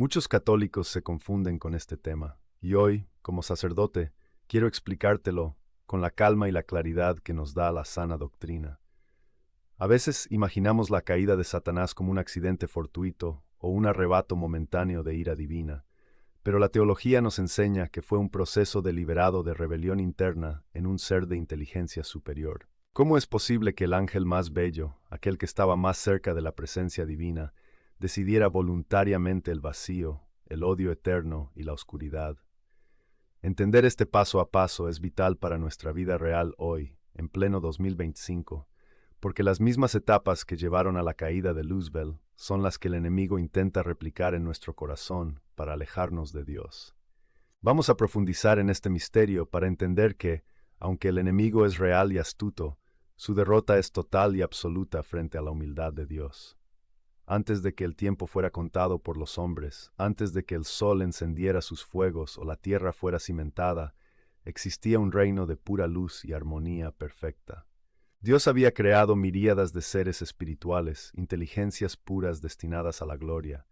Muchos católicos se confunden con este tema, y hoy, como sacerdote, quiero explicártelo con la calma y la claridad que nos da la sana doctrina. A veces imaginamos la caída de Satanás como un accidente fortuito o un arrebato momentáneo de ira divina, pero la teología nos enseña que fue un proceso deliberado de rebelión interna en un ser de inteligencia superior. ¿Cómo es posible que el ángel más bello, aquel que estaba más cerca de la presencia divina, decidiera voluntariamente el vacío, el odio eterno y la oscuridad? Entender este paso a paso es vital para nuestra vida real hoy, en pleno 2025, porque las mismas etapas que llevaron a la caída de Luzbel son las que el enemigo intenta replicar en nuestro corazón para alejarnos de Dios. Vamos a profundizar en este misterio para entender que, aunque el enemigo es real y astuto, su derrota es total y absoluta frente a la humildad de Dios. Antes de que el tiempo fuera contado por los hombres, antes de que el sol encendiera sus fuegos o la tierra fuera cimentada, existía un reino de pura luz y armonía perfecta. Dios había creado miríadas de seres espirituales, inteligencias puras destinadas a la gloria.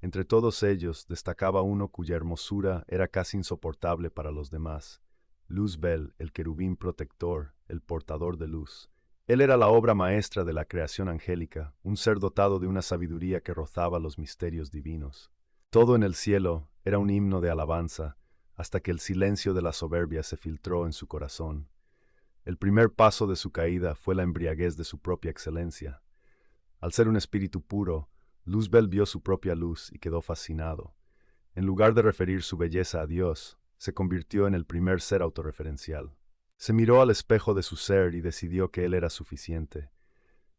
Entre todos ellos destacaba uno cuya hermosura era casi insoportable para los demás: Luzbel, el querubín protector, el portador de luz. Él era la obra maestra de la creación angélica, un ser dotado de una sabiduría que rozaba los misterios divinos. Todo en el cielo era un himno de alabanza, hasta que el silencio de la soberbia se filtró en su corazón. El primer paso de su caída fue la embriaguez de su propia excelencia. Al ser un espíritu puro, Luzbel vio su propia luz y quedó fascinado. En lugar de referir su belleza a Dios, se convirtió en el primer ser autorreferencial. Se miró al espejo de su ser y decidió que él era suficiente.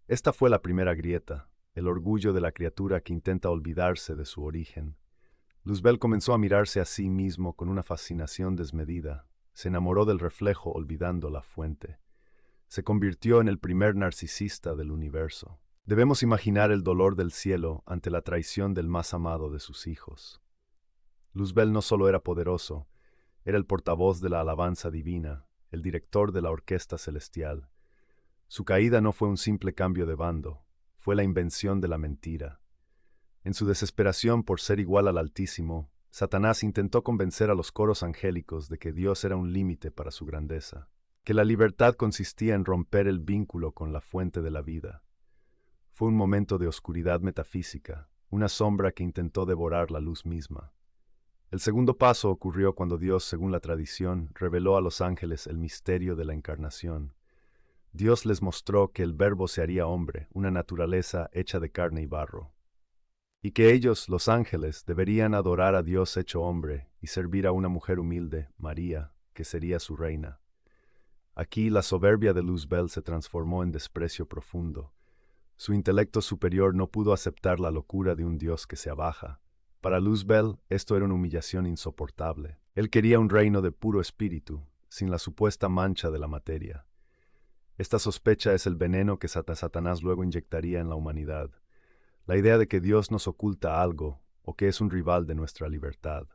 Esta fue la primera grieta, el orgullo de la criatura que intenta olvidarse de su origen. Luzbel comenzó a mirarse a sí mismo con una fascinación desmedida. Se enamoró del reflejo olvidando la fuente. Se convirtió en el primer narcisista del universo. Debemos imaginar el dolor del cielo ante la traición del más amado de sus hijos. Luzbel no solo era poderoso, era el portavoz de la alabanza divina, el director de la orquesta celestial. Su caída no fue un simple cambio de bando, fue la invención de la mentira. En su desesperación por ser igual al Altísimo, Satanás intentó convencer a los coros angélicos de que Dios era un límite para su grandeza, que la libertad consistía en romper el vínculo con la fuente de la vida. Fue un momento de oscuridad metafísica, una sombra que intentó devorar la luz misma. El segundo paso ocurrió cuando Dios, según la tradición, reveló a los ángeles el misterio de la encarnación. Dios les mostró que el Verbo se haría hombre, una naturaleza hecha de carne y barro, y que ellos, los ángeles, deberían adorar a Dios hecho hombre y servir a una mujer humilde, María, que sería su reina. Aquí la soberbia de Luzbel se transformó en desprecio profundo. Su intelecto superior no pudo aceptar la locura de un Dios que se abaja. Para Luzbel, esto era una humillación insoportable. Él quería un reino de puro espíritu, sin la supuesta mancha de la materia. Esta sospecha es el veneno que Satanás luego inyectaría en la humanidad. La idea de que Dios nos oculta algo, o que es un rival de nuestra libertad.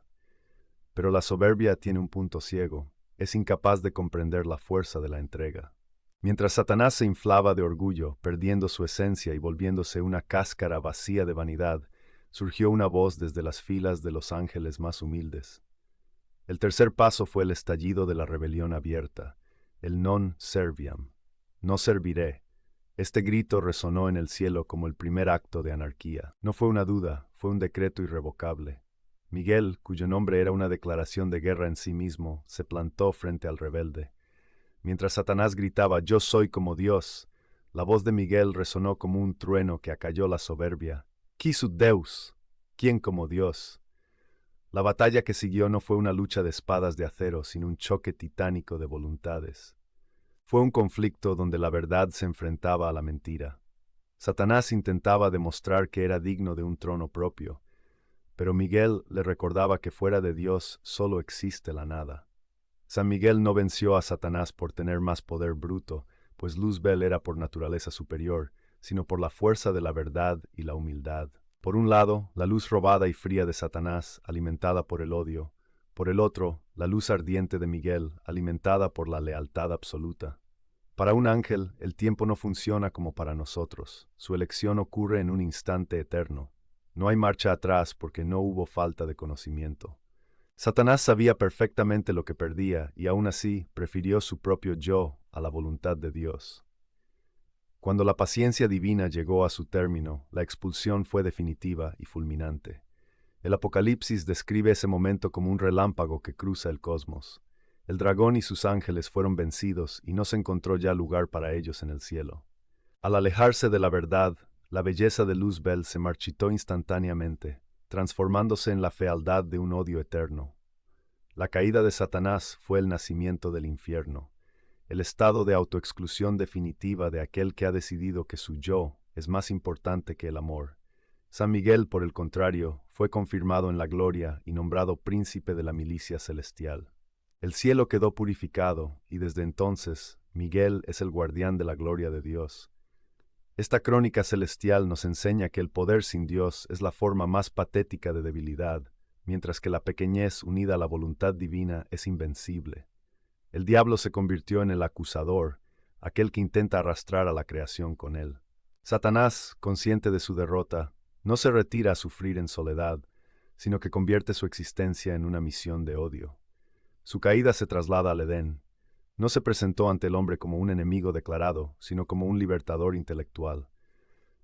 Pero la soberbia tiene un punto ciego. Es incapaz de comprender la fuerza de la entrega. Mientras Satanás se inflaba de orgullo, perdiendo su esencia y volviéndose una cáscara vacía de vanidad, surgió una voz desde las filas de los ángeles más humildes. El tercer paso fue el estallido de la rebelión abierta, el non serviam. No serviré. Este grito resonó en el cielo como el primer acto de anarquía. No fue una duda, fue un decreto irrevocable. Miguel, cuyo nombre era una declaración de guerra en sí mismo, se plantó frente al rebelde. Mientras Satanás gritaba «Yo soy como Dios», la voz de Miguel resonó como un trueno que acalló la soberbia. «Qui sud Deus», ¿quién como Dios? La batalla que siguió no fue una lucha de espadas de acero, sino un choque titánico de voluntades. Fue un conflicto donde la verdad se enfrentaba a la mentira. Satanás intentaba demostrar que era digno de un trono propio, pero Miguel le recordaba que fuera de Dios solo existe la nada. San Miguel no venció a Satanás por tener más poder bruto, pues Luzbel era por naturaleza superior, sino por la fuerza de la verdad y la humildad. Por un lado, la luz robada y fría de Satanás, alimentada por el odio; por el otro, la luz ardiente de Miguel, alimentada por la lealtad absoluta. Para un ángel, el tiempo no funciona como para nosotros. Su elección ocurre en un instante eterno. No hay marcha atrás porque no hubo falta de conocimiento. Satanás sabía perfectamente lo que perdía y aún así prefirió su propio yo a la voluntad de Dios. Cuando la paciencia divina llegó a su término, la expulsión fue definitiva y fulminante. El Apocalipsis describe ese momento como un relámpago que cruza el cosmos. El dragón y sus ángeles fueron vencidos y no se encontró ya lugar para ellos en el cielo. Al alejarse de la verdad, la belleza de Luzbel se marchitó instantáneamente, transformándose en la fealdad de un odio eterno. La caída de Satanás fue el nacimiento del infierno, el estado de autoexclusión definitiva de aquel que ha decidido que su yo es más importante que el amor. San Miguel, por el contrario, fue confirmado en la gloria y nombrado príncipe de la milicia celestial. El cielo quedó purificado y desde entonces Miguel es el guardián de la gloria de Dios. Esta crónica celestial nos enseña que el poder sin Dios es la forma más patética de debilidad, mientras que la pequeñez unida a la voluntad divina es invencible. El diablo se convirtió en el acusador, aquel que intenta arrastrar a la creación con él. Satanás, consciente de su derrota, no se retira a sufrir en soledad, sino que convierte su existencia en una misión de odio. Su caída se traslada al Edén. No se presentó ante el hombre como un enemigo declarado, sino como un libertador intelectual.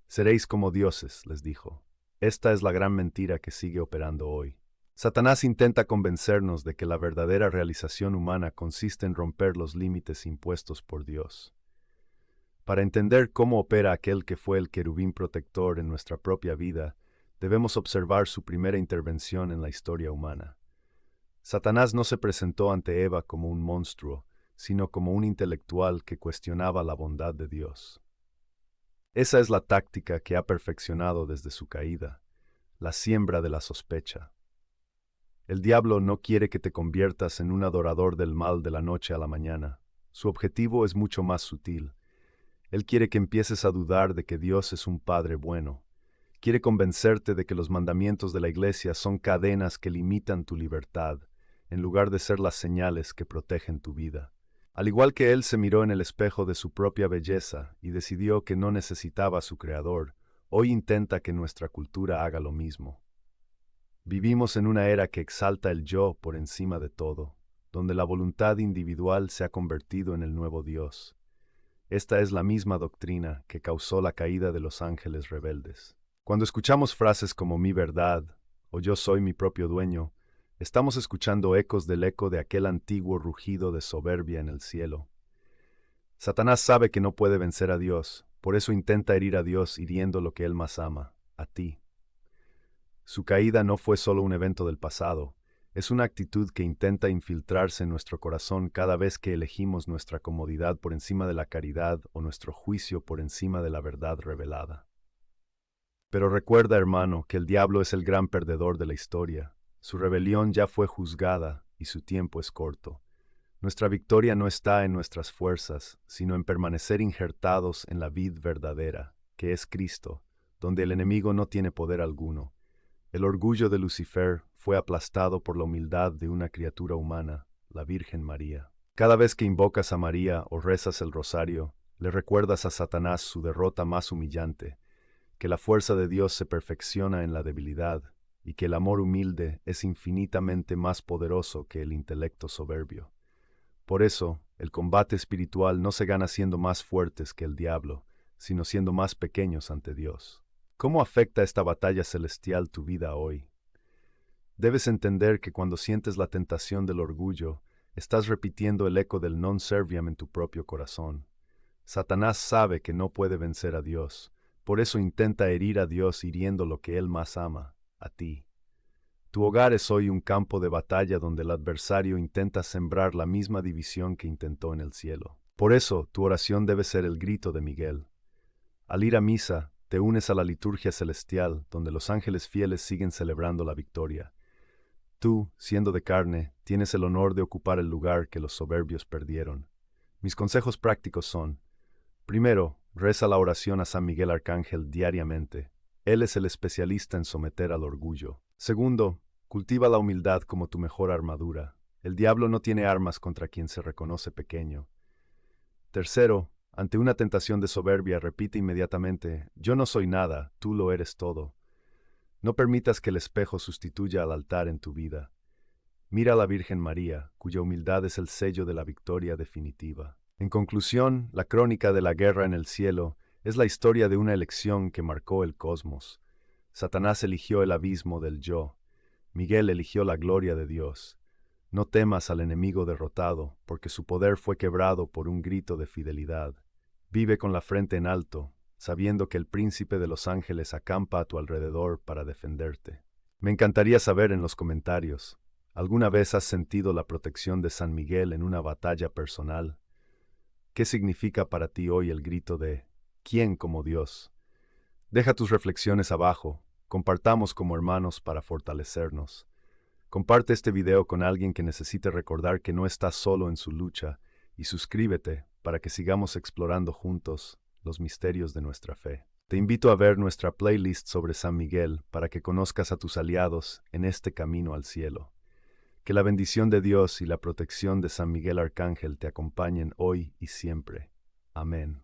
Seréis como dioses, les dijo. Esta es la gran mentira que sigue operando hoy. Satanás intenta convencernos de que la verdadera realización humana consiste en romper los límites impuestos por Dios. Para entender cómo opera aquel que fue el querubín protector en nuestra propia vida, debemos observar su primera intervención en la historia humana. Satanás no se presentó ante Eva como un monstruo, sino como un intelectual que cuestionaba la bondad de Dios. Esa es la táctica que ha perfeccionado desde su caída, la siembra de la sospecha. El diablo no quiere que te conviertas en un adorador del mal de la noche a la mañana. Su objetivo es mucho más sutil. Él quiere que empieces a dudar de que Dios es un Padre bueno. Quiere convencerte de que los mandamientos de la Iglesia son cadenas que limitan tu libertad, en lugar de ser las señales que protegen tu vida. Al igual que él se miró en el espejo de su propia belleza y decidió que no necesitaba a su Creador, hoy intenta que nuestra cultura haga lo mismo. Vivimos en una era que exalta el yo por encima de todo, donde la voluntad individual se ha convertido en el nuevo Dios. Esta es la misma doctrina que causó la caída de los ángeles rebeldes. Cuando escuchamos frases como mi verdad o yo soy mi propio dueño, estamos escuchando ecos del eco de aquel antiguo rugido de soberbia en el cielo. Satanás sabe que no puede vencer a Dios, por eso intenta herir a Dios hiriendo lo que él más ama, a ti. Su caída no fue solo un evento del pasado, es una actitud que intenta infiltrarse en nuestro corazón cada vez que elegimos nuestra comodidad por encima de la caridad o nuestro juicio por encima de la verdad revelada. Pero recuerda, hermano, que el diablo es el gran perdedor de la historia. Su rebelión ya fue juzgada y su tiempo es corto. Nuestra victoria no está en nuestras fuerzas, sino en permanecer injertados en la vid verdadera, que es Cristo, donde el enemigo no tiene poder alguno. El orgullo de Lucifer fue aplastado por la humildad de una criatura humana, la Virgen María. Cada vez que invocas a María o rezas el rosario, le recuerdas a Satanás su derrota más humillante, que la fuerza de Dios se perfecciona en la debilidad y que el amor humilde es infinitamente más poderoso que el intelecto soberbio. Por eso, el combate espiritual no se gana siendo más fuertes que el diablo, sino siendo más pequeños ante Dios. ¿Cómo afecta esta batalla celestial tu vida hoy? Debes entender que cuando sientes la tentación del orgullo, estás repitiendo el eco del non serviam en tu propio corazón. Satanás sabe que no puede vencer a Dios, por eso intenta herir a Dios hiriendo lo que Él más ama, a ti. Tu hogar es hoy un campo de batalla donde el adversario intenta sembrar la misma división que intentó en el cielo. Por eso, tu oración debe ser el grito de Miguel. Al ir a misa, te unes a la liturgia celestial, donde los ángeles fieles siguen celebrando la victoria. Tú, siendo de carne, tienes el honor de ocupar el lugar que los soberbios perdieron. Mis consejos prácticos son: primero, reza la oración a San Miguel Arcángel diariamente. Él es el especialista en someter al orgullo. Segundo, cultiva la humildad como tu mejor armadura. El diablo no tiene armas contra quien se reconoce pequeño. Tercero, ante una tentación de soberbia, repite inmediatamente: yo no soy nada, tú lo eres todo. No permitas que el espejo sustituya al altar en tu vida. Mira a la Virgen María, cuya humildad es el sello de la victoria definitiva. En conclusión, la crónica de la guerra en el cielo es la historia de una elección que marcó el cosmos. Satanás eligió el abismo del yo. Miguel eligió la gloria de Dios. No temas al enemigo derrotado, porque su poder fue quebrado por un grito de fidelidad. Vive con la frente en alto, sabiendo que el príncipe de los ángeles acampa a tu alrededor para defenderte. Me encantaría saber en los comentarios, ¿alguna vez has sentido la protección de San Miguel en una batalla personal? ¿Qué significa para ti hoy el grito de ¿quién como Dios? Deja tus reflexiones abajo, compartamos como hermanos para fortalecernos. Comparte este video con alguien que necesite recordar que no estás solo en su lucha y suscríbete para que sigamos explorando juntos los misterios de nuestra fe. Te invito a ver nuestra playlist sobre San Miguel para que conozcas a tus aliados en este camino al cielo. Que la bendición de Dios y la protección de San Miguel Arcángel te acompañen hoy y siempre. Amén.